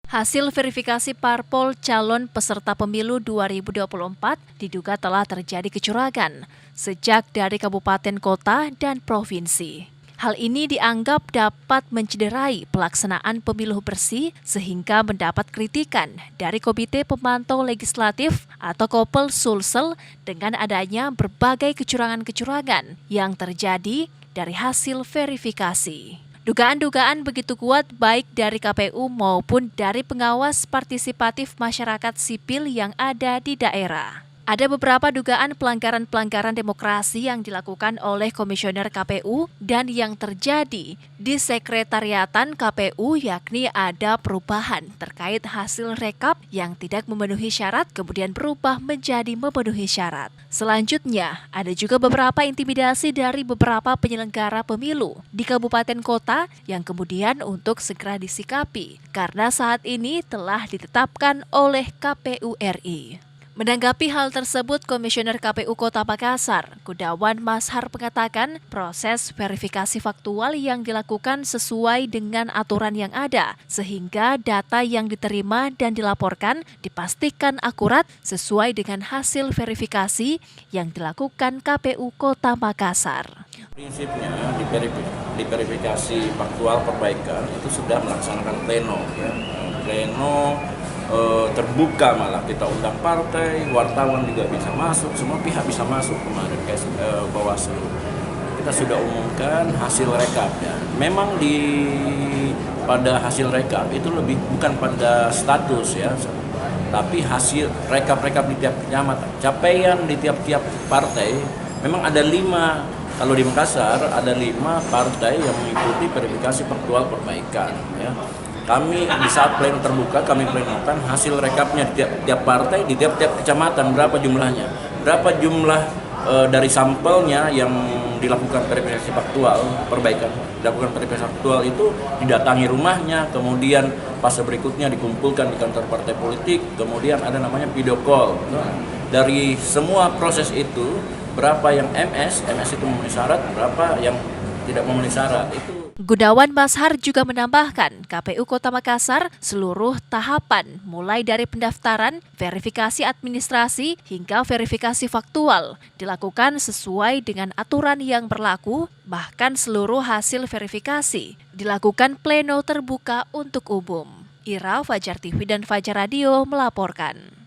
Hasil verifikasi parpol calon peserta pemilu 2024 diduga telah terjadi kecurangan sejak dari kabupaten kota dan provinsi. Hal ini dianggap dapat mencederai pelaksanaan pemilu bersih sehingga mendapat kritikan dari Komite Pemantau Legislatif atau Kopel Sulsel dengan adanya berbagai kecurangan-kecurangan yang terjadi dari hasil verifikasi. Dugaan-dugaan begitu kuat baik dari KPU maupun dari pengawas partisipatif masyarakat sipil yang ada di daerah. Ada beberapa dugaan pelanggaran-pelanggaran demokrasi yang dilakukan oleh Komisioner KPU dan yang terjadi di Sekretariatan KPU, yakni ada perubahan terkait hasil rekap yang tidak memenuhi syarat kemudian berubah menjadi memenuhi syarat. Selanjutnya, ada juga beberapa intimidasi dari beberapa penyelenggara pemilu di kabupaten kota yang kemudian untuk segera disikapi karena saat ini telah ditetapkan oleh KPU RI. Menanggapi hal tersebut, Komisioner KPU Kota Makassar, Gudawan Mashar mengatakan proses verifikasi faktual yang dilakukan sesuai dengan aturan yang ada, sehingga data yang diterima dan dilaporkan dipastikan akurat sesuai dengan hasil verifikasi yang dilakukan KPU Kota Makassar. Prinsipnya di verifikasi faktual perbaikan itu sudah melaksanakan pleno, pleno terbuka, malah kita undang partai, wartawan juga bisa masuk, semua pihak bisa masuk kemarin ke Bawaslu. Kita sudah umumkan hasil rekapnya. Memang pada hasil rekap itu lebih bukan pada status ya, tapi hasil rekap-rekap di tiap kecamatan, capaian di tiap-tiap partai. Memang ada 5, kalau di Makassar ada 5 partai yang mengikuti verifikasi faktual perbaikan ya. Kami di saat pleno terbuka kami plenokan hasil rekapnya di tiap partai, di tiap-tiap kecamatan, berapa jumlahnya, berapa jumlah dari sampelnya yang dilakukan verifikasi faktual perbaikan, dilakukan verifikasi faktual itu didatangi rumahnya, kemudian fase berikutnya dikumpulkan di kantor partai politik, kemudian ada namanya video call. Dari semua proses itu berapa yang MS itu memenuhi syarat, berapa yang tidak memenuhi syarat itu. Gudawan Mashar juga menambahkan KPU Kota Makassar seluruh tahapan mulai dari pendaftaran, verifikasi administrasi hingga verifikasi faktual dilakukan sesuai dengan aturan yang berlaku, bahkan seluruh hasil verifikasi dilakukan pleno terbuka untuk umum. Ira, Fajar TV dan Fajar Radio melaporkan.